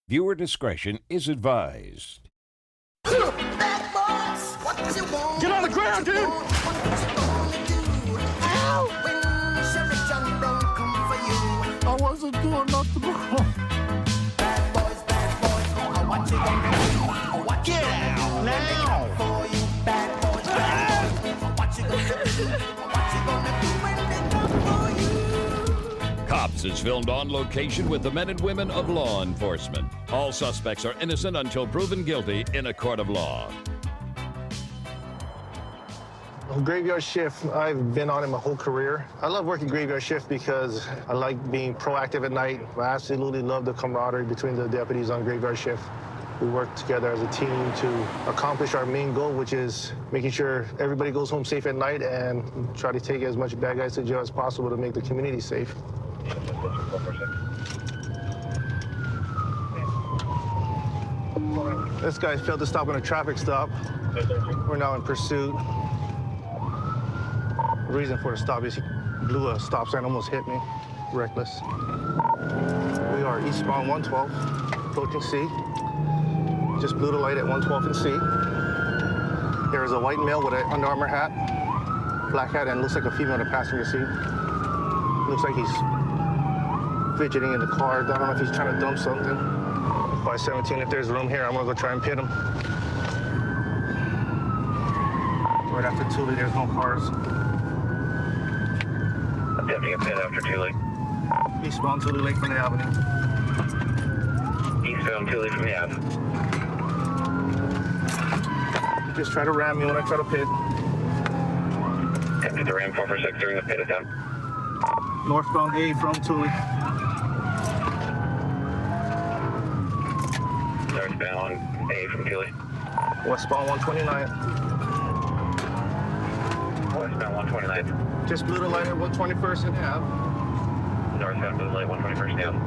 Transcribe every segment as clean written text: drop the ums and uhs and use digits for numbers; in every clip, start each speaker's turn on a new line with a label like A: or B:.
A: Viewer discretion is advised.
B: Bad boys, what you want?
C: Get on the ground, dude!
B: Ow! When Sheriff John Brown come for you.
C: I wasn't doing nothing wrong.
B: Bad boys, oh, what you gonna do? Oh, what you
C: Get
B: gonna
C: out
B: do when they
C: now.
B: come for you? Bad boys, oh, what you gonna do? Oh, what you gonna do when they come for you?
A: Cops is filmed on location with the men and women of law enforcement. All suspects are innocent until proven guilty in a court of law.
D: Graveyard shift, I've been on it my whole career. I love working graveyard shift because I like being proactive at night. I absolutely love the camaraderie between the deputies on graveyard shift. We work together as a team to accomplish our main goal, which is making sure everybody goes home safe at night and try to take as much bad guys to jail as possible to make the community safe. This guy failed to stop on a traffic stop. We're now in pursuit. The reason for the stop is he blew a stop sign, almost hit me. Reckless. We are eastbound 112, approaching C. Just blew the light at 112 and C. There is a white male with an Under Armour hat, black hat, and looks like a female in the passenger seat. Looks like he's fidgeting in the car. I don't know if he's trying to dump something. 517, if there's room here, I'm gonna go try and pit him. Right after Thule, there's no cars.
E: Attempting a pit after Thule.
D: Eastbound Thule Lake from the Avenue.
E: Eastbound Thule from the Ave.
D: Just try to ram me when I try to pit.
E: Attempted to ram 446 during the pit attempt.
D: Northbound A from Thule.
E: Northbound A from Thule.
D: Westbound 129.
E: Westbound 129.
D: Just blew the light at 121st and Ave.
E: Northbound Blue Light 121st Ave.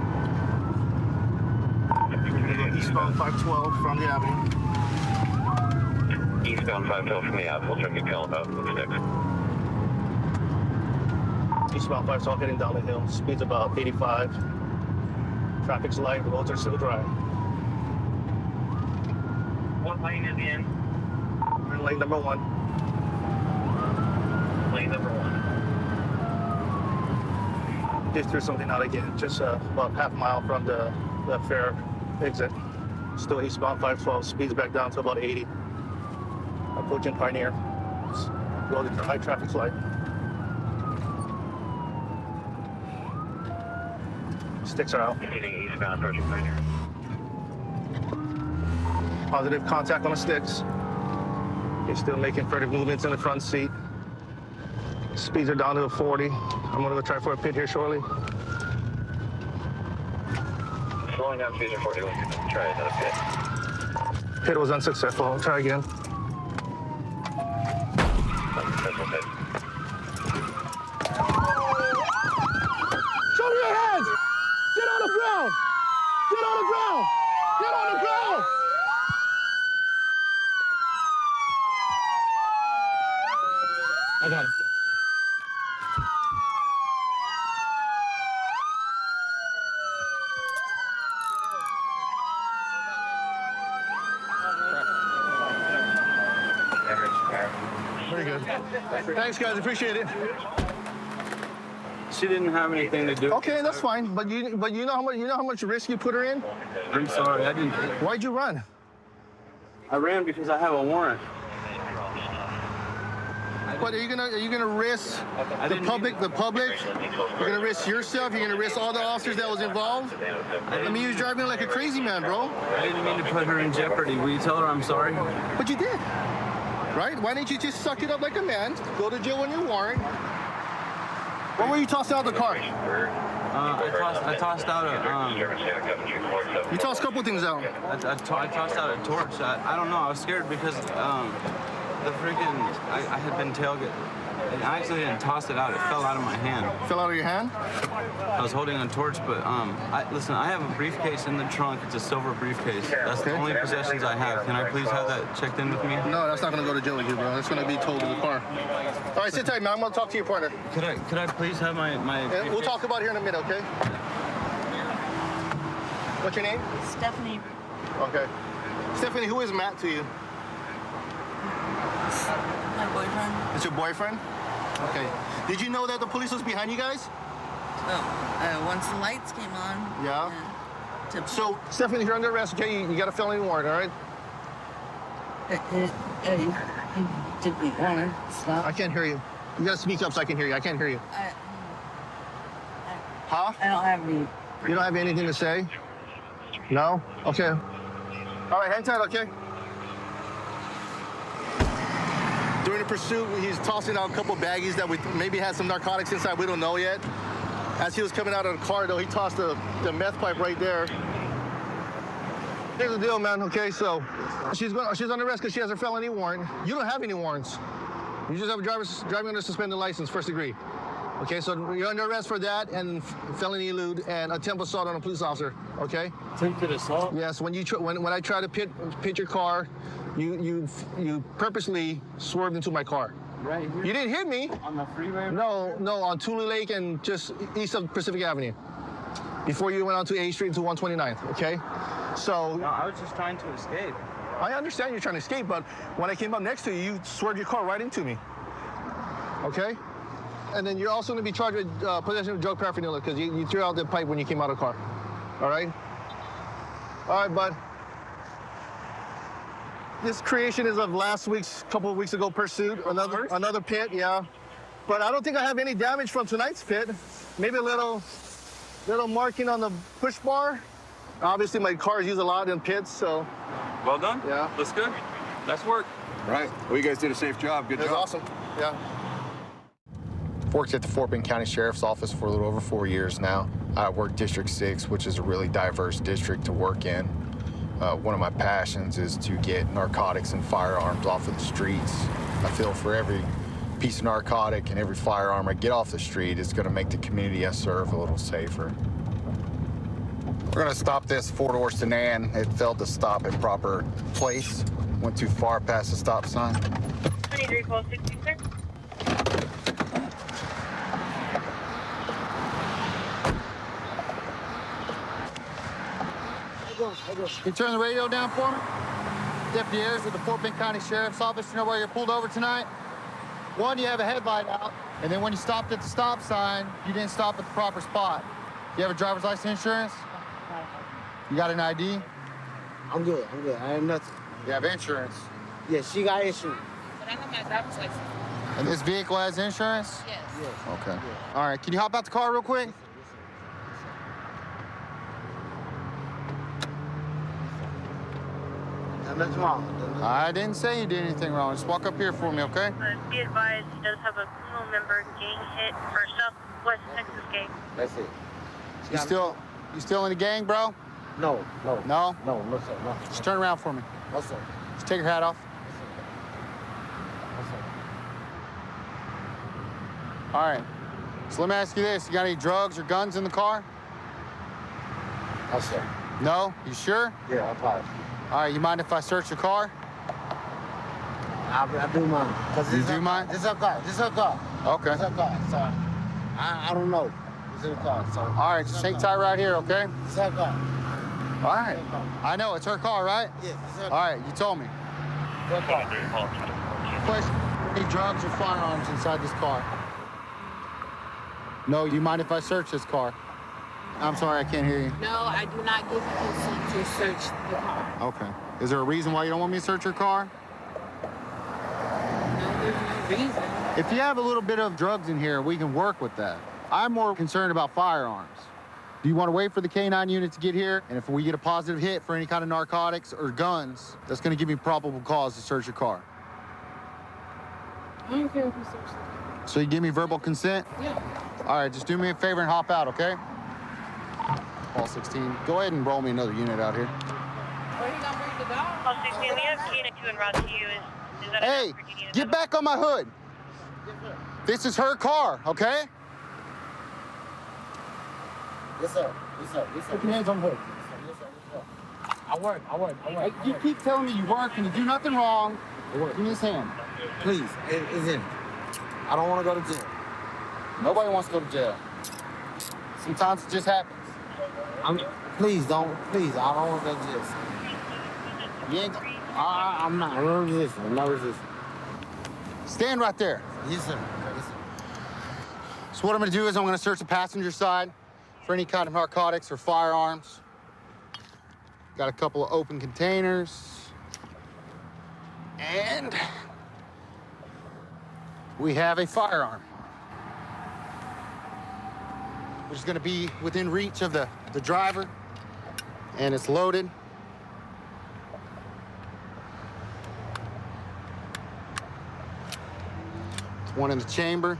D: Eastbound 512 from the Avenue.
E: Eastbound 512 from the Ave. We'll try to get Caleb out with sticks.
D: Eastbound 512 heading down the hill. Speed's about 85. Traffic's light, roads are still dry.
E: What lane is he in?
D: We're in lane number 1.
E: Lane number 1.
D: Just threw something out again, just about half a mile from the fair exit. Still eastbound 512, speeds back down to about 80. Approaching Pioneer. Going to the high traffic light. Sticks are out.
E: Continuing eastbound approaching Pioneer.
D: Positive contact on the sticks. He's still making furtive movements in the front seat. Speeds are down to 40. I'm gonna go try for a pit here shortly.
E: Slowing down speeds are 40. We'll try another pit.
D: Pit was unsuccessful. I'll try again.
E: Unsuccessful pit.
D: Show me your hands! Get on the ground! Get on the ground! Get on the ground! I got him. Very good. Thanks, guys. Appreciate it.
F: She didn't have anything to do.
D: Okay, that's fine. But you know how much risk you put her in.
F: I'm sorry, I didn't.
D: Why'd you run?
F: I ran because I have a warrant.
D: But are you gonna risk the public? You're gonna risk yourself. You're gonna risk all the officers that was involved. I mean, you was driving like a crazy man, bro.
F: I didn't mean to put her in jeopardy. Will you tell her I'm sorry?
D: But you did, right? Why didn't you just suck it up like a man? Go to jail on your warrant. What were you tossing out of the car?
F: I tossed out a.
D: You tossed a couple things out.
F: I tossed out a torch. I don't know. I was scared because the freaking I had been tailgate. And I actually didn't toss it out. It fell out of my hand.
D: Fell out of your hand?
F: I was holding a torch, but listen. I have a briefcase in the trunk. It's a silver briefcase. That's the only possessions I have. Can I please have that checked in with me?
D: No, that's not gonna go to jail with you, bro. That's gonna be towed to the car. All right, sit tight, man. I'm gonna talk to your partner.
F: Could I please have my
D: We'll talk about it here in a minute, okay? What's your name?
G: Stephanie,
D: Okay. Stephanie, who is Matt to you?
G: my boyfriend.
D: It's your boyfriend? Okay. Did you know that the police was behind you guys?
G: Once the lights came on.
D: Yeah.
G: To
D: So, Stephanie, if you're under arrest, okay, you got a felony warrant, all right?
G: he didn't want to stop.
D: I can't hear you. You gotta speak up so I can hear you. I can't hear you. Huh?
G: I don't have any.
D: You don't have anything to say? No? Okay. All right, hang tight, okay? During the pursuit, he's tossing out a couple baggies that we maybe had some narcotics inside. We don't know yet. As he was coming out of the car, though, he tossed the meth pipe right there. Here's the deal, man, okay? So she's under arrest because she has a felony warrant. You don't have any warrants. You just have a driving under suspended license, first degree. Okay, so you're under arrest for that and felony elude and attempt assault on a police officer, okay?
H: Attempted assault?
D: Yes, when I try to pit your car, you purposely swerved into my car.
H: Right here?
D: You didn't hit me.
H: On the freeway?
D: No, on Tule Lake and just east of Pacific Avenue. Before you went on to A Street to 129th, okay? So
F: No, I was just trying to escape.
D: I understand you're trying to escape, but when I came up next to you, you swerved your car right into me. Okay? And then you're also going to be charged with possession of drug paraphernalia because you threw out the pipe when you came out of the car. All right? All right, bud. This creation is of couple of weeks ago pursuit. Another pit, yeah. But I don't think I have any damage from tonight's pit. Maybe a little marking on the push bar. Obviously, my cars use a lot in pits, so.
F: Well done.
D: Yeah.
F: Looks good. Nice work.
C: Right. Well, you guys did a safe job. Good
D: It was
C: job.
D: awesome. Yeah.
I: Worked at the Fort Bend County Sheriff's Office for a little over 4 years now. I work District 6, which is a really diverse district to work in. One of my passions is to get narcotics and firearms off of the streets. I feel for every piece of narcotic and every firearm I get off the street, it's going to make the community I serve a little safer. We're going to stop this four-door sedan. It failed to stop at proper place. Went too far past the stop sign.
J: 23-12-66.
I: Can you turn the radio down for me? Deputy Ayers with the Fort Bend County Sheriff's Office. You know where you're pulled over tonight? One, you have a headlight out, and then when you stopped at the stop sign, you didn't stop at the proper spot. You have a driver's license insurance? You got an ID?
K: I'm good. I have nothing.
I: You have insurance?
K: Yeah, she got insurance.
J: But I have my driver's license.
I: And this vehicle has insurance?
J: Yes.
I: Okay. All right, can you hop out the car real quick?
K: Nothing wrong.
I: I didn't say you did anything wrong. Just walk up here for me, okay?
J: Be advised, he does have a criminal member gang hit for Southwest Texas gang.
K: That's it.
I: You still in the gang, bro?
K: No.
I: No?
K: No, sir. No.
I: Just turn around for me.
K: No, sir.
I: Just take your hat off. All right. So let me ask you this. You got any drugs or guns in the car?
K: No, sir.
I: No? You sure?
K: Yeah, I'm positive.
I: All right, you mind if I search your car?
K: I do mind.
I: You do mind?
K: This is her car.
I: Okay.
K: This is her car. So I don't know. This is her car. So.
I: All right, just hang tight right here, okay?
K: This is her car.
I: All right. I know, it's her car, right?
K: Yes, this is her
I: All
K: car.
I: right, you told me.
K: Her car.
I: Question, any drugs or firearms inside this car? No, you mind if I search this car? I'm sorry, I can't hear you.
J: No, I do not give you consent to search the car.
I: Okay. Is there a reason why you don't want me to search your car?
J: No, there's no reason.
I: If you have a little bit of drugs in here, we can work with that. I'm more concerned about firearms. Do you want to wait for the K-9 unit to get here? And if we get a positive hit for any kind of narcotics or guns, that's going to give me probable cause to search your car.
J: I don't care if you search the car.
I: So you give me verbal consent?
J: Yeah.
I: All right, just do me a favor and hop out, okay? Call 16. Go ahead and roll me another unit out here.
J: Where are you gonna bring the dog? Call 16, we have Kena 2 en route to you. Is that
I: Hey,
J: enough, or do you need
I: get
J: another?
I: back on my hood. This is her car, okay?
K: Yes, sir.
I: Put your hands on the hood.
K: I work.
I: You keep telling me you work and you do nothing wrong. Give me his hand.
K: Please, it's in. I don't want to go to jail.
I: Nobody wants to go to jail. Sometimes it just happens.
K: Please don't. Please, I don't want to resist. You ain't. I'm not. I'm not resisting. I'm not resisting.
I: Stand right there.
K: Yes, sir. Yes, sir.
I: So what I'm gonna do is I'm gonna search the passenger side for any kind of narcotics or firearms. Got a couple of open containers. And we have a firearm, which is gonna be within reach of the driver, and it's loaded. There's one in the chamber.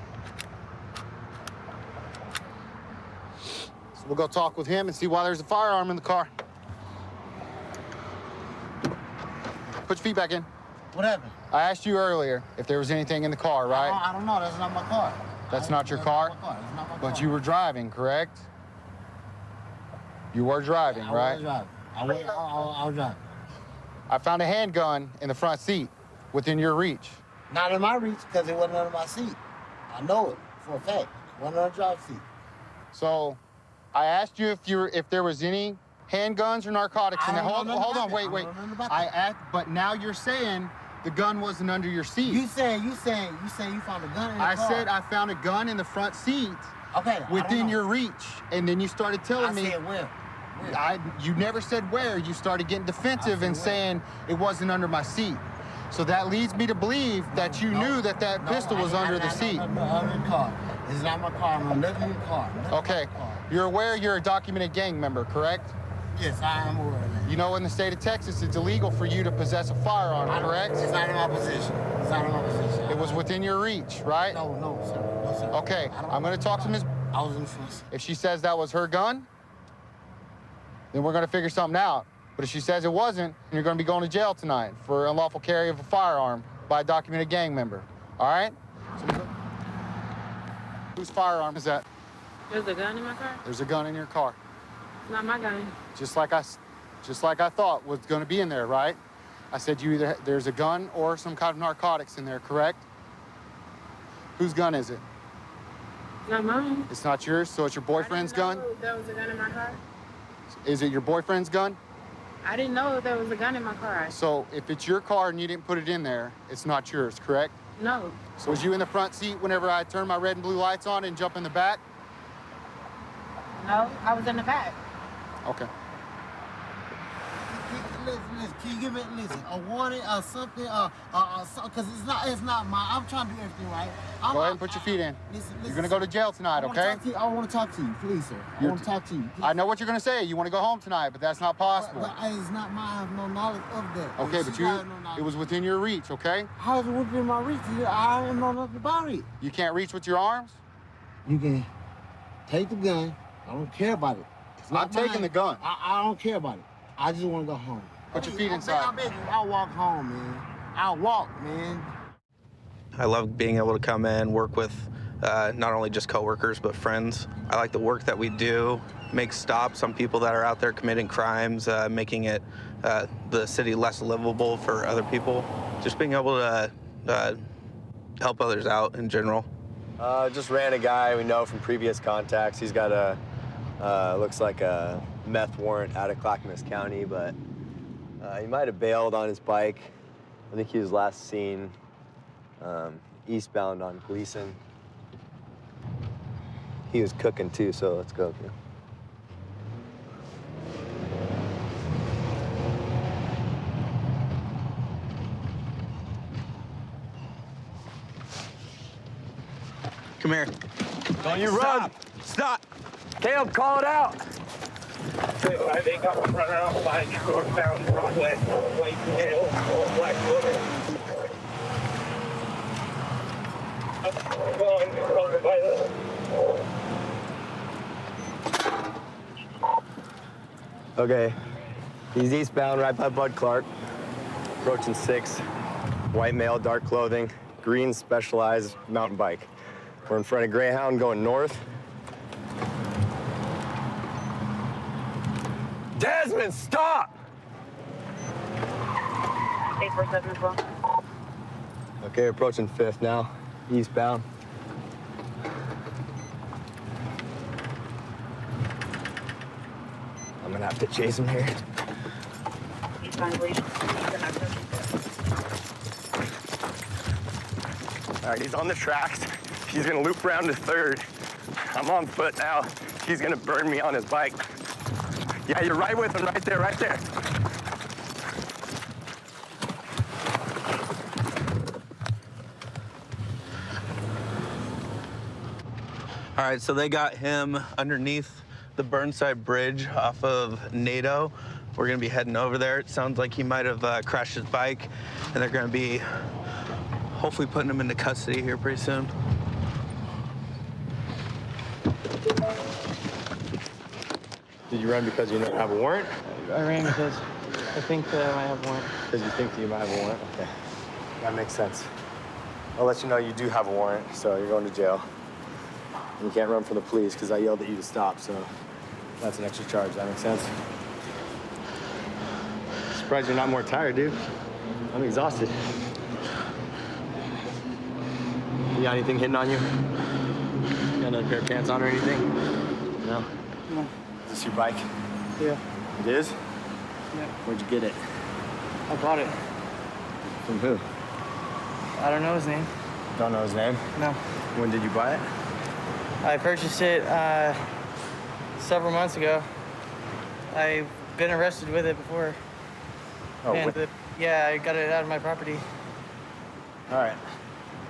I: So we'll go talk with him and see why there's a firearm in the car. Put your feet back in.
K: What happened?
I: I asked you earlier if there was anything in the car, right?
K: I don't know. That's not my car.
I: That's not your car?
K: That's not my car.
I: But you were driving, correct? You were driving,
K: I
I: right?
K: was driving. I was driving.
I: I found a handgun in the front seat within your reach.
K: Not in my reach because it wasn't under my seat. I know it for a fact. It wasn't under the driver's seat.
I: So I asked you if there was any handguns or narcotics in there. Hold on, wait. I asked, but now you're saying the gun wasn't under your seat.
K: You saying you found a gun in the car?
I: I said I found a gun in the front seat.
K: Okay.
I: Within your reach, and then you started telling me.
K: I said where?
I: You never said where. You started getting defensive and saying it wasn't under my seat. So that leads me to believe that you knew that pistol was under the seat.
K: Under the car. It's not my car. I'm not in the car.
I: Okay. You're aware you're a documented gang member, correct?
K: Yes, I am aware of that.
I: You know in the state of Texas it's illegal for you to possess a firearm, correct?
K: It's not in my position. It's not in my position.
I: It was within your reach, right?
K: No, sir. No, sir.
I: Okay. I'm going to talk to Ms.
K: I was in the front.
I: If she says that was her gun, then we're going to figure something out. But if she says it wasn't, then you're going to be going to jail tonight for unlawful carry of a firearm by a documented gang member. All right? Whose firearm is that?
H: There's a gun in my car?
I: There's a gun in your car.
H: It's not my gun.
I: Just like I thought was going to be in there, right? I said there's a gun or some kind of narcotics in there, correct? Whose gun is it?
H: Not mine.
I: It's not yours, so it's your boyfriend's gun?
H: There was a gun in my car.
I: Is it your boyfriend's gun?
H: I didn't know there was a gun in my car.
I: So if it's your car and you didn't put it in there, it's not yours, correct?
H: No.
I: So was you in the front seat whenever I turned my red and blue lights on and jump in the back?
H: No, I was in the back.
I: Okay.
K: Listen, can you give me a warning or something? Because it's not mine. I'm trying to do everything right.
I: Go ahead and put your feet in.
K: Listen,
I: you're gonna go to jail tonight, okay?
K: I want to talk to you, please, sir. I want to talk to you. Please.
I: I know what you're gonna say. You want to go home tonight, but that's not possible.
K: But it's not mine. I have no knowledge of that.
I: Okay, but it was within your reach, okay?
K: How is it within my reach? I don't know nothing about it.
I: You can't reach with your arms?
K: You can take the gun. I don't care about it.
I: I'm taking the gun.
K: I don't care about it. I just want to go home.
I: Put your feet inside.
K: I beg you, I'll walk home, man. I'll walk, man.
F: I love being able to come in, work with not only just coworkers, but friends. I like the work that we do, make stops on people that are out there committing crimes, making it the city less livable for other people. Just being able to help others out in general.
E: Just ran a guy we know from previous contacts. He's got looks like a meth warrant out of Clackamas County, but he might have bailed on his bike. I think he was last seen eastbound on Gleason. He was cooking too, so let's go. Yeah.
F: Come here.
E: Don't you run!
F: Stop!
E: Caleb, call it out!
L: I think I'm running off by northbound Broadway, White Hill, Blackwood. I'm going by the...
E: Okay, he's eastbound right by Bud Clark. Approaching 6, white male, dark clothing, green Specialized mountain bike. We're in front of Greyhound going north. Desmond, stop!
J: 847 as well.
E: Okay, approaching 5th now, eastbound. I'm gonna have to chase him here. All right, he's on the tracks. He's gonna loop around to 3rd. I'm on foot now. He's gonna burn me on his bike. Yeah, you're right with him, right there, right there.
F: All right, so they got him underneath the Burnside Bridge off of NATO. We're gonna be heading over there. It sounds like he might have crashed his bike, and they're gonna be hopefully putting him into custody here pretty soon.
E: Did you run because you don't have a warrant?
M: I ran because I think that I might have a warrant.
E: Because you think you might have a warrant? Okay. That makes sense. I'll let you know you do have a warrant, so you're going to jail. You can't run from the police because I yelled at you to stop, so that's an extra charge. That makes sense? Surprised you're not more tired, dude. I'm exhausted. You got anything hitting on you? You got another pair of pants on or anything? No?
M: No.
E: Is this your bike?
M: Yeah.
E: It is?
M: Yeah.
E: Where'd you get it?
M: I bought it.
E: From who?
M: I don't know his name.
E: Don't know his name?
M: No.
E: When did you buy it?
M: I purchased it several months ago. I've been arrested with it before.
E: Oh,
M: yeah, I got it out of my property.
E: All right.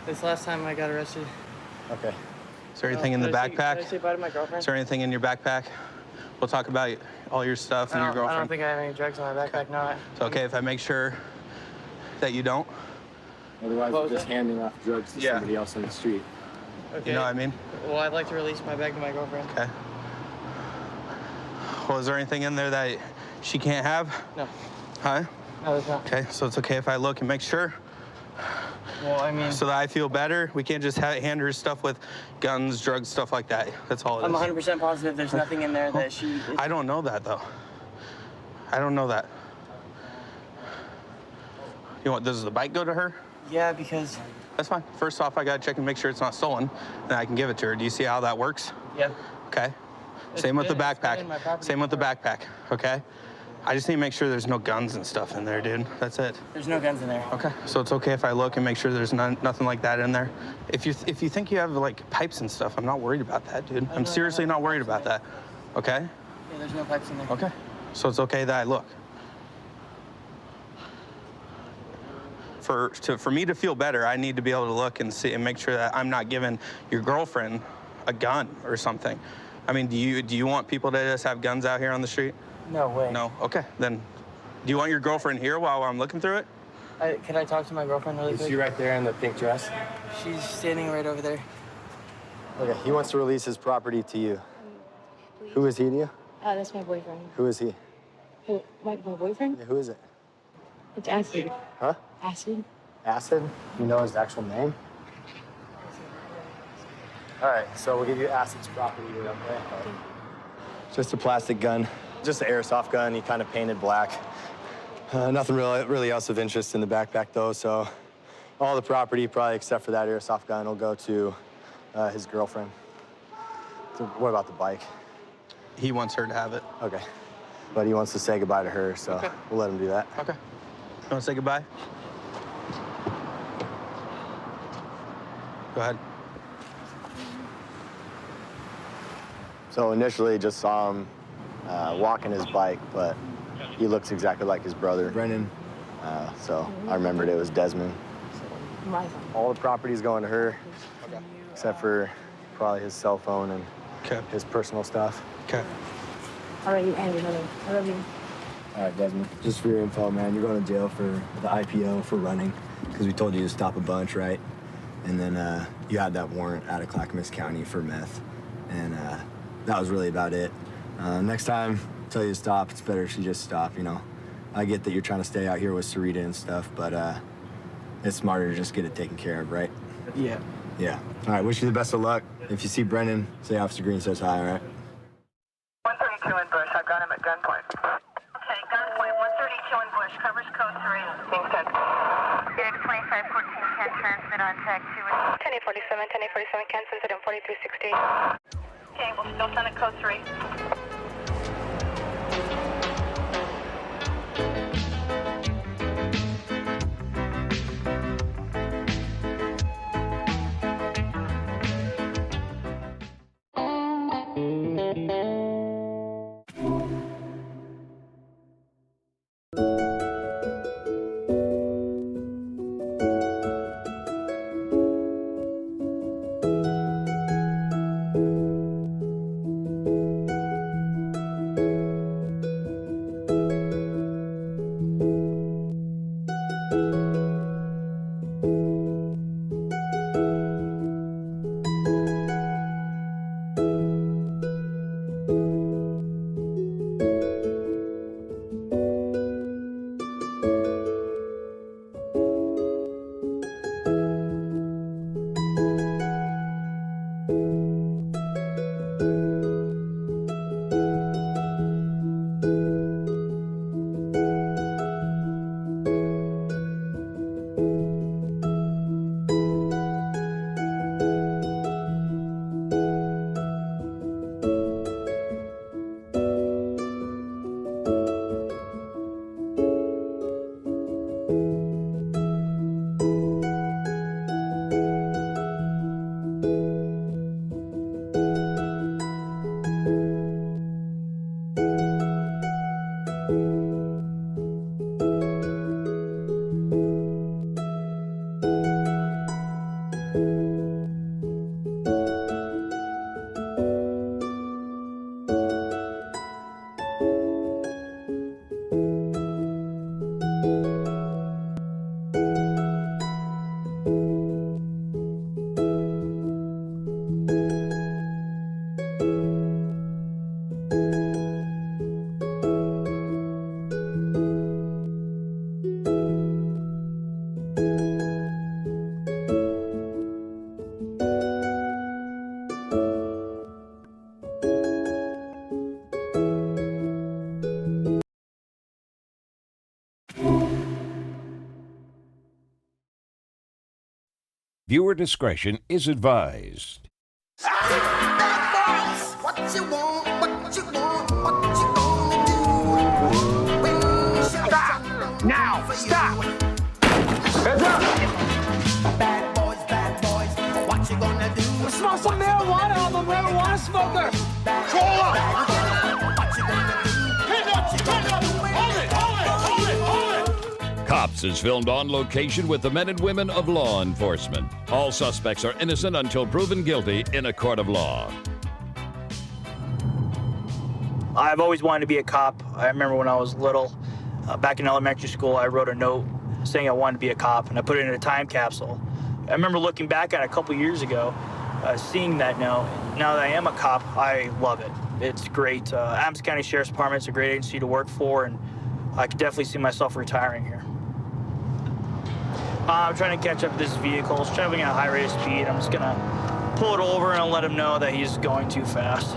M: This last time I got arrested.
E: Okay.
F: Is there anything in the backpack?
M: Did I say bye to my girlfriend?
F: Is there anything in your backpack? We'll talk about all your stuff and your girlfriend.
M: I don't think I have any drugs in my backpack, no.
F: It's okay if I make sure that you don't?
E: Otherwise, we're just handing off drugs to somebody else on the street.
M: Okay.
F: You know what I mean?
M: Well, I'd like to release my bag to my girlfriend.
F: Okay. Well, is there anything in there that she can't have?
M: No.
F: Huh?
M: No, there's not.
F: Okay, so it's okay if I look and make sure?
M: Well, I mean...
F: So that I feel better? We can't just hand her stuff with guns, drugs, stuff like that. That's all it is.
M: I'm 100% positive there's nothing in there that she...
F: I don't know that, though. I don't know that. You want, does the bike go to her?
M: Yeah, because...
F: That's fine. First off, I gotta check and make sure it's not stolen, then I can give it to her. Do you see how that works?
M: Yeah.
F: Okay. Same with the backpack. Same with the backpack, okay? I just need to make sure there's no guns and stuff in there, dude. That's it.
M: There's no guns in there.
F: Okay. So it's okay if I look and make sure there's nothing like that in there? If you think you have, like, pipes and stuff, I'm not worried about that, dude. I'm seriously not worried about that, okay?
M: Yeah, there's no pipes in there.
F: Okay. So it's okay that I look? For me to feel better, I need to be able to look and see and make sure that I'm not giving your girlfriend a gun or something. I mean, do you want people to just have guns out here on the street?
M: No way.
F: No? Okay, then do you want your girlfriend here while I'm looking through it?
M: Can I talk to my girlfriend really quick?
E: Is she right there in the pink dress?
M: She's standing right over there.
E: Okay, he wants to release his property to you. Who is he to you?
N: That's my boyfriend.
E: Who is he?
N: Who, my boyfriend?
E: Yeah, who is it?
N: It's Acid.
E: Huh?
N: Acid?
E: Acid? You know his actual name? All right, so we'll give you Acid's property here, okay? Just a plastic gun. Just an airsoft gun. He kind of painted black. Nothing really else of interest in the backpack, though, so all the property, probably except for that airsoft gun, will go to his girlfriend. So what about the bike?
F: He wants her to have it.
E: Okay. But he wants to say goodbye to her, so we'll let him do that.
F: Okay. You want to say goodbye? Go ahead.
E: So initially, just saw him walking his bike, but he looks exactly like his brother, Brennan. So I remembered it was Desmond. All the property's going to her, except for probably his cell phone and his personal stuff.
F: Okay.
N: All right, you Andy, I love you.
E: All right, Desmond. Just for your info, man, you're going to jail for the IPO for running, because we told you to stop a bunch, right? And then you had that warrant out of Clackamas County for meth, and that was really about it. Next time, I tell you to stop, it's better if you just stop, you know. I get that you're trying to stay out here with Sarita and stuff, but it's smarter to just get it taken care of, right?
M: Yeah.
E: Yeah. All right, wish you the best of luck. If you see Brennan, say Officer Green says hi, all right?
J: 132 in Bush. I've got him at gunpoint. Okay, gunpoint. 132 in Bush. Covers code 3. Being sent. Unit 2514 can transmit on tag 2. 1047, 1047 can send it in 4360. Okay, we'll still send it code 3.
A: Viewer discretion is advised.
B: What you want, what you want, what you gonna do? Stop! Now! Stop! Heads up! Bad boys, what you gonna do? Smell some marijuana, I'm a marijuana smoker! Call up! What you gonna do? Hand up! Hold it!
A: Cops is filmed on location with the men and women of law enforcement. All suspects are innocent until proven guilty in a court of law.
O: I've always wanted to be a cop. I remember when I was little, back in elementary school, I wrote a note saying I wanted to be a cop, and I put it in a time capsule. I remember looking back at it a couple years ago, seeing that note. Now that I am a cop, I love it. It's great. Adams County Sheriff's Department is a great agency to work for, and I could definitely see myself retiring here. I'm trying to catch up with this vehicle. It's traveling at a high rate of speed. I'm just gonna pull it over and I'll let him know that he's going too fast.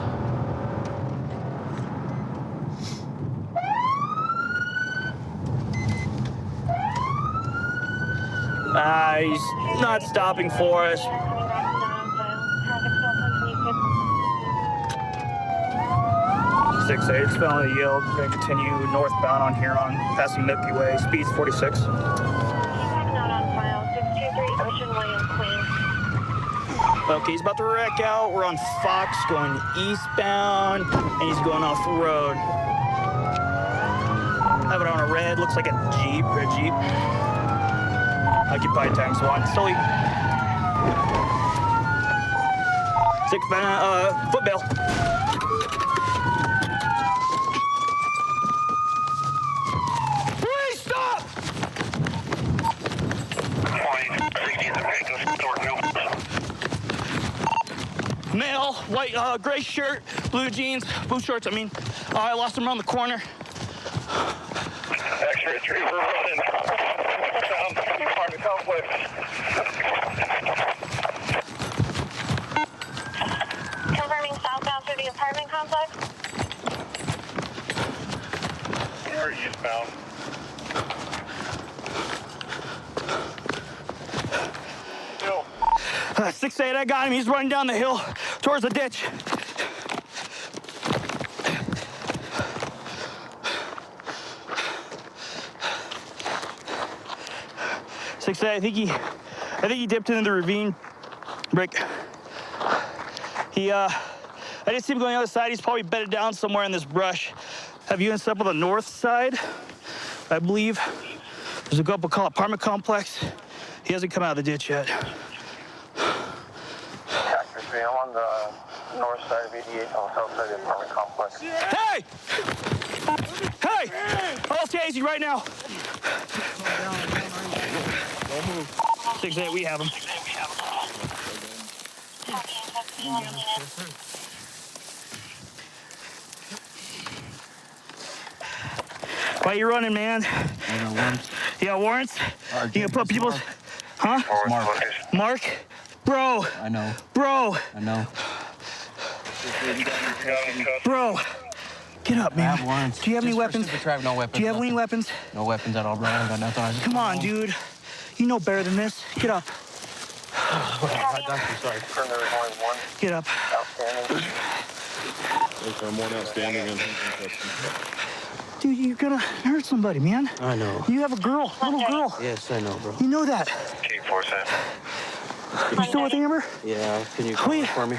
O: He's not stopping for us. 6-8, it's felony yield. We're going to continue northbound on Huron, passing Milky Way. Speed's 46. Okay, he's about to wreck out. We're on Fox going eastbound, and he's going off the road. Have it on a red, looks like a Jeep, red Jeep. Occupied times 1. Slowly. 6 foot bail. Please stop! Male, white, gray shirt, blue jeans, blue shorts, I lost him around the corner.
L: Extra retriever running. Apartment complex.
J: Confirming southbound through the apartment complex.
L: Or eastbound. Hill.
O: 6-8, I got him. He's running down the hill towards the ditch. 6A, I think he dipped into the ravine. Rick. I didn't see him going on the other side. He's probably bedded down somewhere in this brush. Have you ended up on the north side? I believe there's a couple apartment complex. He hasn't come out of the ditch yet.
P: I'm on the north side of 88 on the south side of the apartment complex.
O: Hey! Hey! I'll chase you right now. 6-8, we have him. Why you running, man?
Q: I got warrants.
O: You got warrants? You gonna put people's... Huh? Mark? Bro.
Q: I know.
O: Bro.
Q: I know.
O: Bro. Get up, man.
Q: I have warrants.
O: Do you have any weapons?
Q: No weapons.
O: Do you have any weapons?
Q: No weapons at all, bro. I got nothing.
O: Come on, dude. You know better than this. Get up.
Q: I'm sorry.
O: Get up.
C: There's one outstanding.
O: Dude, you're gonna hurt somebody, man.
Q: I know.
O: You have a girl, little girl.
Q: Yes, I know, bro.
O: You know that. You still with Amber?
Q: Yeah. Can you call for me?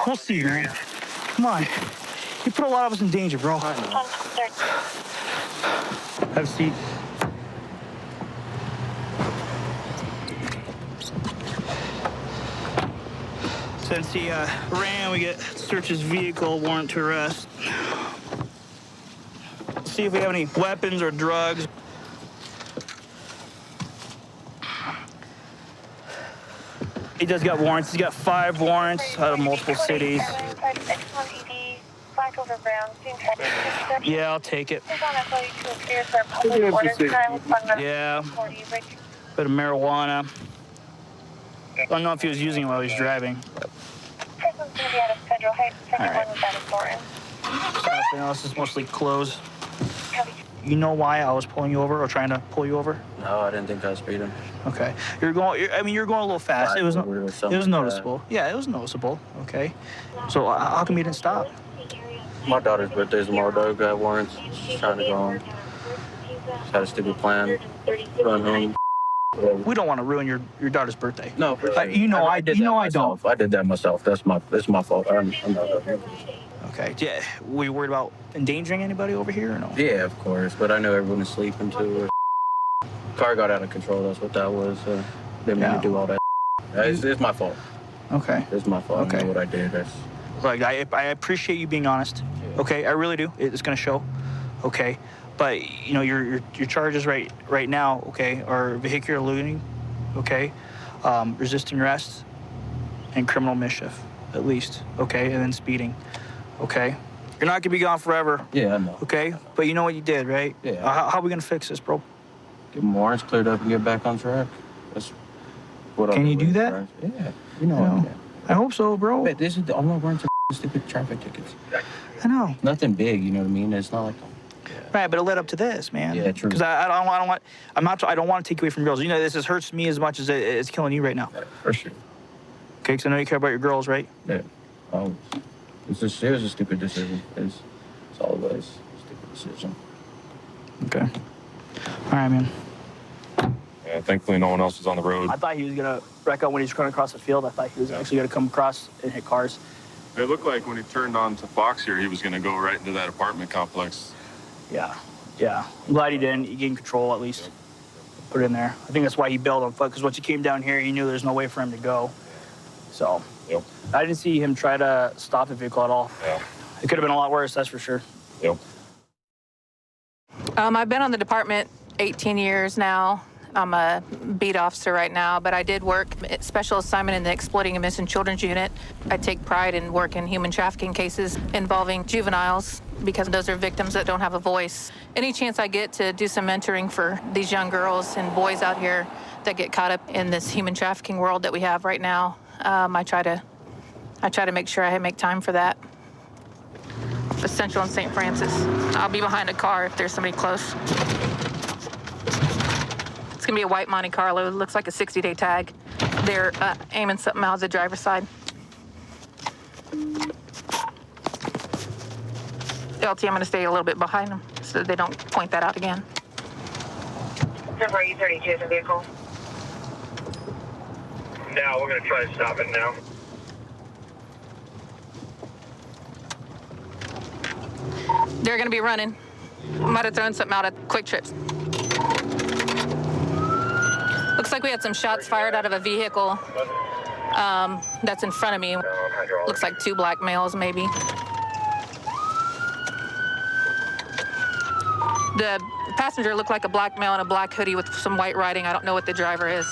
O: We'll see, man. Come on. You put a lot of us in danger, bro.
Q: I know.
O: Have a seat. Since he ran, we get search his vehicle, warrant to arrest. See if we have any weapons or drugs. He does got warrants. He's got 5 warrants out of multiple cities. Yeah, I'll take it. Yeah. Bit of marijuana. I don't know if he was using it while he was driving. Everything else is mostly clothes. You know why I was pulling you over or trying to pull you over?
Q: No, I didn't think I was speeding.
O: Okay. You're going a little fast. It was noticeable. Yeah, it was noticeable. Okay. So how come you didn't stop?
Q: My daughter's birthday tomorrow, dog. Got warrants. She's trying to go home. Just had a stupid plan. Run home.
O: We don't want to ruin your daughter's birthday.
Q: No,
O: I did. I don't.
Q: I did that myself. That's my fault. I'm not.
O: Okay. Yeah. Were you worried about endangering anybody over here or no?
Q: Yeah, of course. But I know everyone is sleeping too. Car got out of control. That's what that was. Didn't mean to do all that. It's my fault.
O: Okay.
Q: It's my fault.
O: Okay.
Q: I know what I did.
O: Like I appreciate you being honest. Okay, I really do. It's gonna show. Okay, but you know your charges right now. Okay, are vehicular looting. Okay, resisting arrest, and criminal mischief, at least. Okay, and then speeding. Okay, you're not gonna be gone forever.
Q: Yeah, I know.
O: Okay, but you know what you did, right?
Q: Yeah.
O: How are we gonna fix this, bro?
Q: Get my warrants cleared up and get back on track. That's what.
O: Can you do that?
Q: Yeah. You know.
O: I hope so, bro.
Q: But this is all my warrants are stupid traffic tickets.
O: I know.
Q: Nothing big, you know what I mean? It's not like.
O: Right, but it led up to this, man.
Q: Yeah, true.
O: Because I don't want to take away from girls. You know, this hurts me as much as it's killing you right now.
Q: Yeah, for sure.
O: Okay, because I know you care about your girls, right?
Q: Yeah. Oh, it was a stupid decision. It's all it was. Stupid decision.
O: Okay. All right, man.
C: Yeah, thankfully no one else was on the road.
O: I thought he was gonna wreck out when he was running across the field. I thought he was actually gonna come across and hit cars.
C: It looked like when he turned on to Fox here, he was going to go right into that apartment complex.
O: Yeah. I'm glad he didn't. He gained control at least. Put it in there. I think that's why he bailed on foot, because once he came down here, he knew there's no way for him to go. So,
C: Yep.
O: I didn't see him try to stop the vehicle at all.
C: Yeah.
O: It could have been a lot worse, that's for sure.
C: Yep.
R: I've been on the department 18 years now. I'm a beat officer right now, but I did work special assignment in the Exploiting and Missing Children's Unit. I take pride in working human trafficking cases involving juveniles because those are victims that don't have a voice. Any chance I get to do some mentoring for these young girls and boys out here that get caught up in this human trafficking world that we have right now, I try to make sure I make time for that. The Central and St. Francis. I'll be behind a car if there's somebody close. It's gonna be a white Monte Carlo. It looks like a 60-day tag. They're aiming something out of the driver's side. LT, I'm gonna stay a little bit behind them so they don't point that out again.
J: Number E32 is a vehicle.
L: Now, we're going to try to stop it now.
R: They're going to be running. I might have thrown something out at Quick Trips. Looks like we had some shots fired out of a vehicle that's in front of me. Looks like 2 black males, maybe. The passenger looked like a black male in a black hoodie with some white writing. I don't know what the driver is.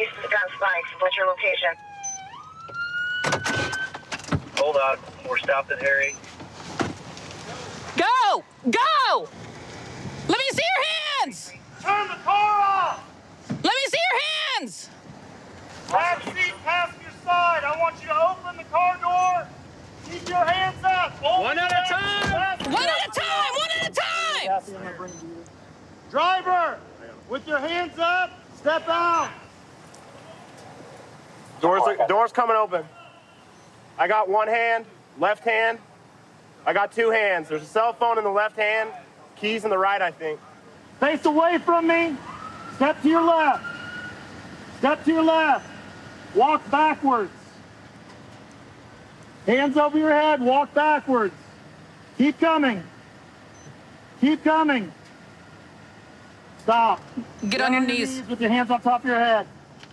J: East of Gun Spikes, what's your location?
L: Hold on. We're stopped at Harry.
R: Go! Go! Let me see your hands!
L: Turn the car off!
R: Let me see your hands!
L: Left seat passenger side. I want you to open the car door. Keep your hands up. One at a time.
R: One at a time! One at a time!
L: Driver, with your hands up, step out.
S: Doors coming open. I got one hand, left hand. I got 2 hands. There's a cell phone in the left hand, keys in the right, I think.
L: Face away from me. Step to your left. Step to your left. Walk backwards. Hands over your head. Walk backwards. Keep coming. Keep coming. Stop.
R: Get on your knees.
L: With your hands on top of your head.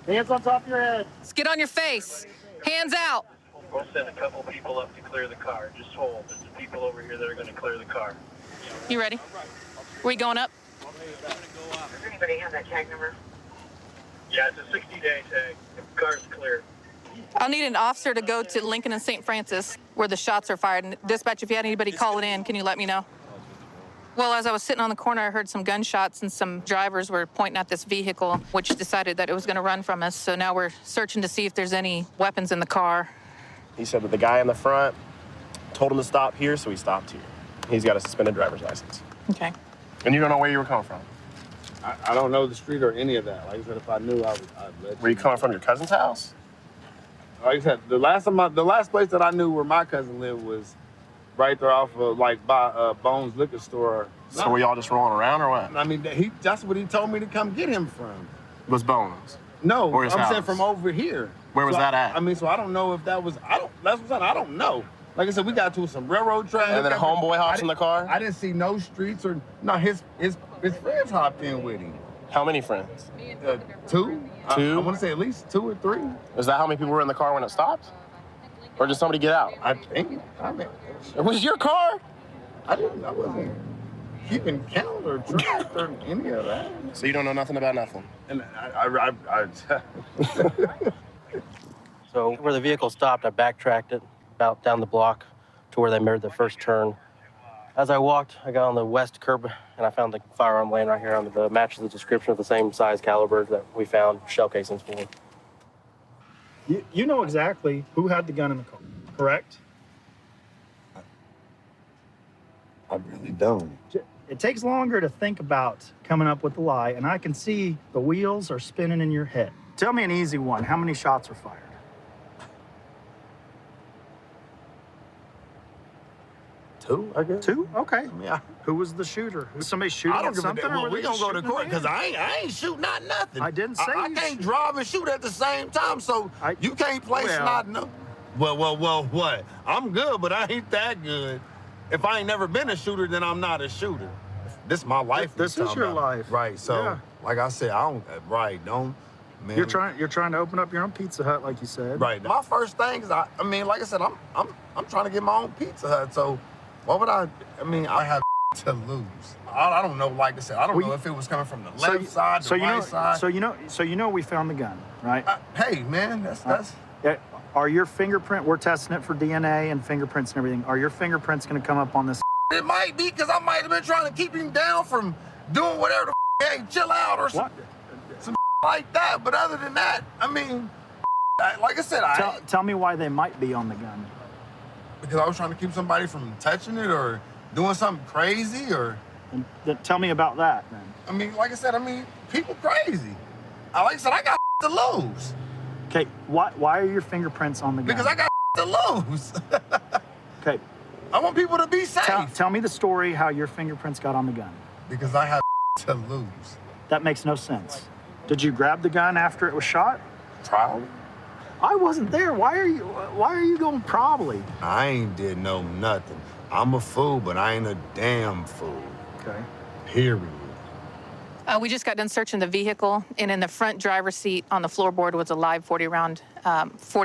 L: Hands on top of your head.
R: Get on your face. Hands out.
L: We'll send a couple people up to clear the car. Just hold. There's people over here that are going to clear the car.
R: You ready? We going up?
J: Does anybody have that tag number?
L: Yeah, it's a 60-day tag. The car's clear.
R: I'll need an officer to go to Lincoln and St. Francis where the shots are fired. And dispatch, if you had anybody calling in, can you let me know? Well, as I was sitting on the corner, I heard some gunshots and some drivers were pointing at this vehicle, which decided that it was going to run from us. So now we're searching to see if there's any weapons in the car.
S: He said that the guy in the front told him to stop here, so he stopped here. He's got a suspended driver's license.
R: Okay.
S: And you don't know where you were coming from?
K: I don't know the street or any of that. Like I said, if I knew, I'd let you.
S: Were you coming from your cousin's house?
K: Like I said, the last place that I knew where my cousin lived was right there off of, like, by Bones Liquor Store.
S: So were y'all just rolling around or what?
K: I mean, that's what he told me to come get him from.
S: Was Bones?
K: No,
S: Or his
K: I'm saying
S: house?
K: from over here.
S: Where was that at?
K: I mean, so I don't know if that was, that's what I'm saying, I don't know. Like I said, we got to some railroad tracks.
S: And then a homeboy hops in the car?
K: I didn't see no streets or, no, his friends hopped in with him.
S: How many friends?
K: 2.
S: 2?
K: I want to say at least 2 or 3.
S: Is that how many people were in the car when it stopped? Or did somebody get out?
K: I think. I mean,
S: it was your car?
K: I wasn't keeping count or track or any of that.
S: So you don't know nothing about nothing?
K: And
Q: So where the vehicle stopped, I backtracked it about down the block to where they made their first turn. As I walked, I got on the west curb and I found the firearm laying right here on the matches the description of the same size caliber that we found shell casings for.
T: You know exactly who had the gun in the car, correct?
K: I really don't.
T: It takes longer to think about coming up with the lie, and I can see the wheels are spinning in your head. Tell me an easy one. How many shots were fired?
K: 2, I guess.
T: 2? Okay.
K: Yeah.
T: Who was the shooter? Was somebody shooting
K: I don't
T: at
K: give a
T: something?
K: damn.
T: or
K: Well,
T: were
K: we
T: they
K: gonna go to
T: shooting
K: court
T: at
K: because
T: the
K: I ain't shooting at nothing.
T: I didn't say
K: I
T: you
K: can't drive and shoot at the same time, so you can't place
T: well-
K: not no. Well, what? I'm good, but I ain't that good. If I ain't never been a shooter, then I'm not a shooter. This is my life.
T: This
K: we're
T: is
K: talking
T: your
K: about.
T: life.
K: Right. So,
T: Yeah.
K: like I said, I don't. Right. Don't. Man.
T: You're trying to open up your own Pizza Hut, like you said.
K: Right. My first thing is, I mean, like I said, I'm trying to get my own Pizza Hut. So, what would I mean, I have to lose. I don't know. Like I said, I don't know if it was coming from the left side, the right side.
T: So you know we found the gun, right?
K: Hey, man, that's.
T: Are your fingerprint? We're testing it for DNA and fingerprints and everything. Are your fingerprints going to come up on this?
K: It might be because I might have been trying to keep him down from doing whatever the hey, chill out or some like that. But other than that, I mean, like I said,
T: Tell me why they might be on the gun.
K: Because I was trying to keep somebody from touching it or doing something crazy or.
T: Tell me about that, then.
K: I mean, like I said, people crazy. Like I said, I got to lose.
T: Okay, why are your fingerprints on the gun?
K: Because I got to lose.
T: Okay.
K: I want people to be safe.
T: Tell me the story how your fingerprints got on the gun.
K: Because I have to lose.
T: That makes no sense. Did you grab the gun after it was shot?
K: Probably.
T: I wasn't there. Why are you going probably?
K: I ain't did no nothing. I'm a fool, but I ain't a damn fool.
T: Okay.
K: Period.
R: We just got done searching the vehicle, and in the front driver's seat on the floorboard was a live 40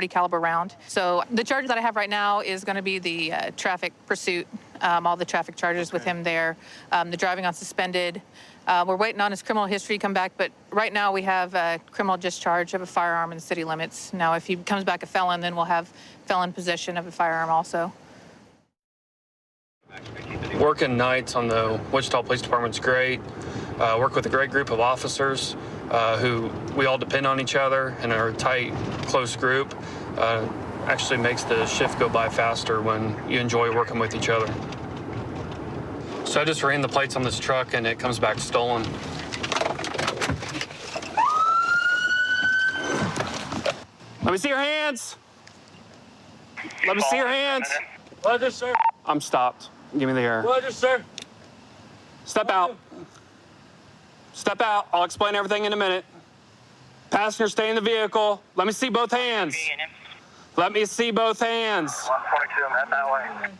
R: caliber round. So the charge that I have right now is going to be the traffic pursuit, all the traffic charges with him there, the driving on suspended. We're waiting on his criminal history to come back, but right now we have a criminal discharge of a firearm in the city limits. Now, if he comes back a felon, then we'll have felon possession of a firearm also.
U: Working nights on the Wichita Police Department's great. Work with a great group of officers who we all depend on each other and are a tight, close group. Actually makes the shift go by faster when you enjoy working with each other. So I just ran the plates on this truck and it comes back stolen. Let me see your hands. Let me see your hands.
L: Roger, sir.
U: I'm stopped. Give me the air.
L: Roger, sir.
U: Step out. Step out. I'll explain everything in a minute. Passenger, stay in the vehicle. Let me see both hands. Let me see both hands.
P: 142, I'm heading that way.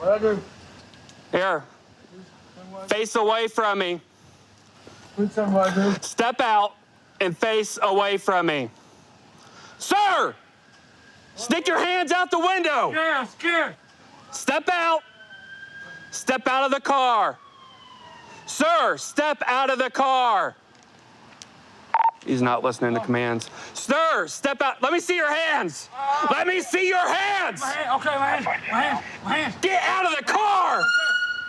L: Roger.
U: Here. Face away from me.
L: Roger.
U: Step out and face away from me. Sir! Stick your hands out the window.
L: Yeah, I'm scared.
U: Step out. Step out of the car. Sir, step out of the car. He's not listening to commands. Sir, step out. Let me see your hands. Let me see your hands.
L: Okay, my hands.
U: Get out of the car.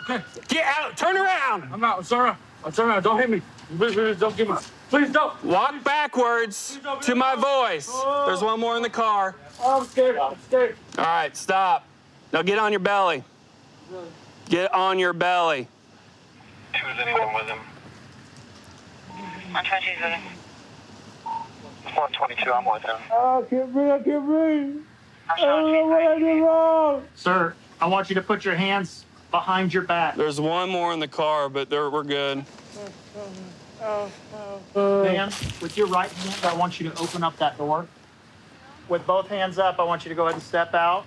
L: Okay.
U: Get out. Turn around.
L: I'm out, sir. I'm turning around. Don't hit me. Please don't give me. Please don't.
U: Walk backwards to my voice. There's one more in the car.
L: Oh, I'm scared. I'm scared.
U: All right, stop. Now get on your belly. Get on your belly.
P: Who's anyone with him? 122. 122, I'm with him.
L: Oh, I can't breathe. I don't know what I did wrong.
T: Sir, I want you to put your hands behind your back.
U: There's one more in the car, but we're good.
T: Dan, with your right hand, I want you to open up that door. With both hands up, I want you to go ahead and step out.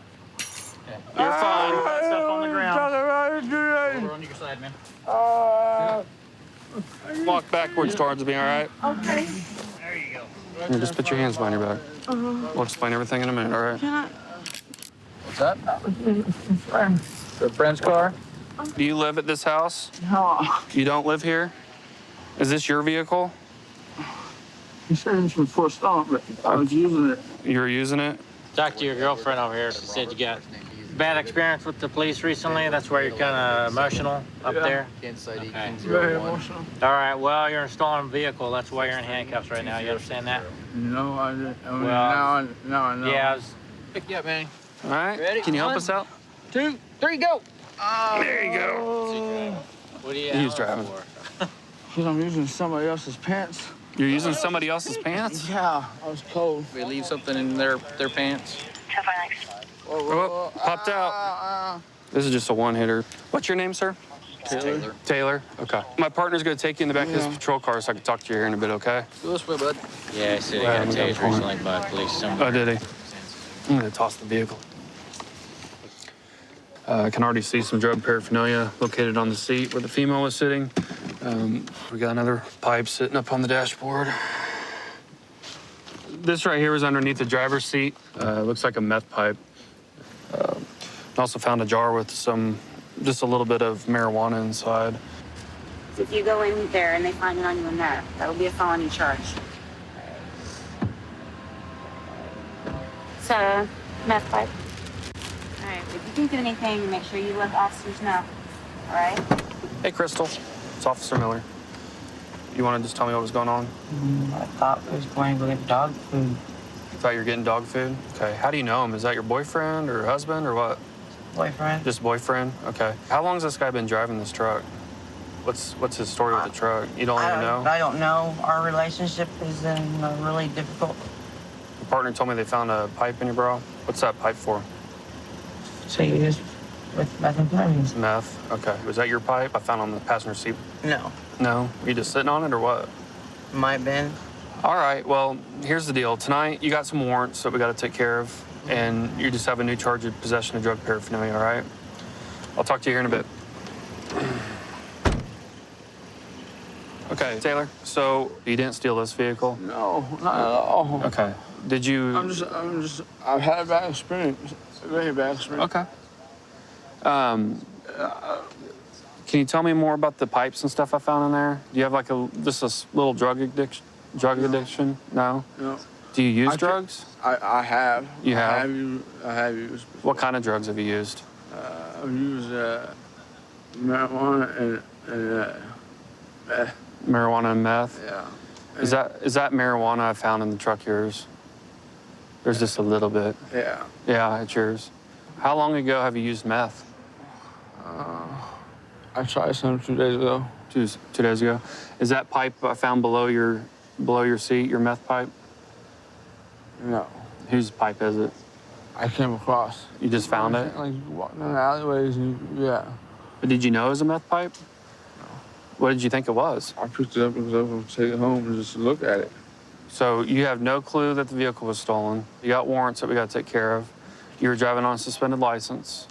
U: You're fine.
T: Step on the ground.
L: Over
T: on your side, man.
U: Walk backwards towards me, all right?
G: Okay.
T: There you go.
U: Here, just put your hands behind your back. We'll explain everything in a minute, all right?
L: What's that? Your friend's car?
U: Do you live at this house?
L: No.
U: You don't live here? Is this your vehicle?
L: He said it was before stop, but I was using it.
U: You were using it?
M: Talked to your girlfriend over here. She said you got bad experience with the police recently. That's why you're kind of emotional up there. Okay.
L: Very emotional.
M: All right. Well, you're in a stolen vehicle. That's why you're in handcuffs right now. You understand that?
L: No, I didn't. I mean,
M: Well,
L: now I know.
M: Yeah. Pick you up, man.
U: All right.
M: Ready?
U: Can you help us out?
M: 2, 3, go.
U: There you go.
M: What are you?
U: He's driving.
L: Because I'm using somebody else's pants.
U: You're using somebody else's pants?
L: Yeah, I was cold.
V: They leave something in their pants.
U: Oh, popped out. This is just a one-hitter. What's your name, sir?
V: Taylor.
U: Taylor? Okay. My partner's going to take you in the back of this patrol car so I can talk to you here in a bit, okay?
V: Go this way, bud.
M: Yeah, I said he got tased recently by police.
U: Oh, did he? I'm going to toss the vehicle. I can already see some drug paraphernalia located on the seat where the female was sitting. We got another pipe sitting up on the dashboard. This right here is underneath the driver's seat. Looks like a meth pipe. Also found a jar with just a little bit of marijuana inside.
W: If you go in there and they find it on you in there, that will be a felony charge. It's a meth pipe. All right, if you think of anything, make sure you let the officers know. All right?
U: Hey, Crystal. It's Officer Miller. You want to just tell me what was going on?
M: I thought I was going to get dog food.
U: You thought you were getting dog food? Okay. How do you know him? Is that your boyfriend or husband or what?
M: Boyfriend.
U: Just boyfriend? Okay. How long has this guy been driving this truck? What's his story with the truck? You don't even know?
M: I don't know. Our relationship is really difficult.
U: Your partner told me they found a pipe in your bra. What's that pipe for?
M: So you just with methamphetamines.
U: Meth. Okay. Was that your pipe? I found on the passenger seat.
M: No.
U: No? Were you just sitting on it or what?
M: Might have been.
U: All right, well, here's the deal. Tonight, you got some warrants that we got to take care of, and you just have a new charge of possession of drug paraphernalia, all right? I'll talk to you here in a bit. Okay, Taylor, so you didn't steal this vehicle?
D: No, not at all.
U: Okay. Did you...
D: I've had a bad experience. A very bad experience.
U: Okay. Can you tell me more about the pipes and stuff I found in there? Do you have like just a little drug addiction? No?
D: No.
U: Do you use drugs?
D: I have.
U: You have?
D: I have used.
U: What kind of drugs have you used?
D: I've used marijuana and meth.
U: Marijuana and meth?
D: Yeah.
U: Is that marijuana I found in the truck yours? There's just a little bit.
D: Yeah.
U: Yeah, it's yours. How long ago have you used meth?
D: I tried some 2 days ago.
U: Two days ago. Is that pipe I found below your seat, your meth pipe?
D: No.
U: Whose pipe is it?
D: I came across.
U: You just found it?
D: Like walking in the alleyways and yeah.
U: But did you know it was a meth pipe? No. What did you think it was?
D: I picked it up because I was going to take it home and just look at it.
U: So you have no clue that the vehicle was stolen. You got warrants that we got to take care of. You were driving on a suspended license.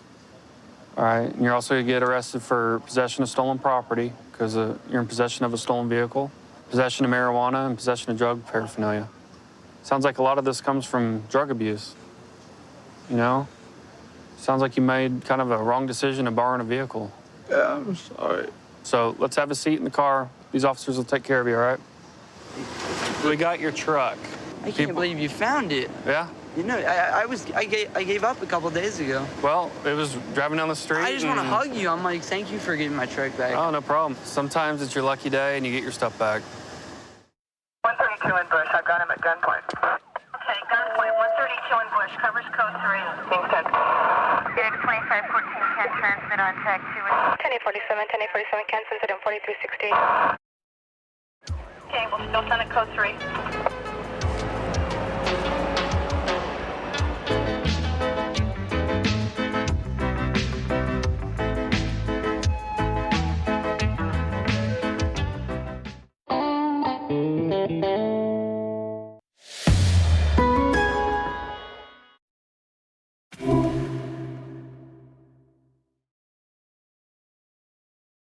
U: All right, and you're also gonna get arrested for possession of stolen property because you're in possession of a stolen vehicle, possession of marijuana, and possession of drug paraphernalia. Sounds like a lot of this comes from drug abuse, you know? Sounds like you made kind of a wrong decision of borrowing a vehicle.
D: Yeah, I'm sorry.
U: So let's have a seat in the car. These officers will take care of you, all right? We got your truck.
M: I can't believe you found it.
U: Yeah?
M: You know, I gave up a couple days ago.
U: Well, it was driving down the street.
M: I just want to hug you. I'm like, thank you for getting my truck back.
U: Oh, no problem. Sometimes it's your lucky day and you get your stuff back.
J: 132 in Bush. I've got him at gunpoint. Okay, gunpoint. 132 in Bush. Covers code 3. Being sent. X 2514 can transmit on tag 2. 1047 can send it on 4360. Okay, we'll still send it code 3.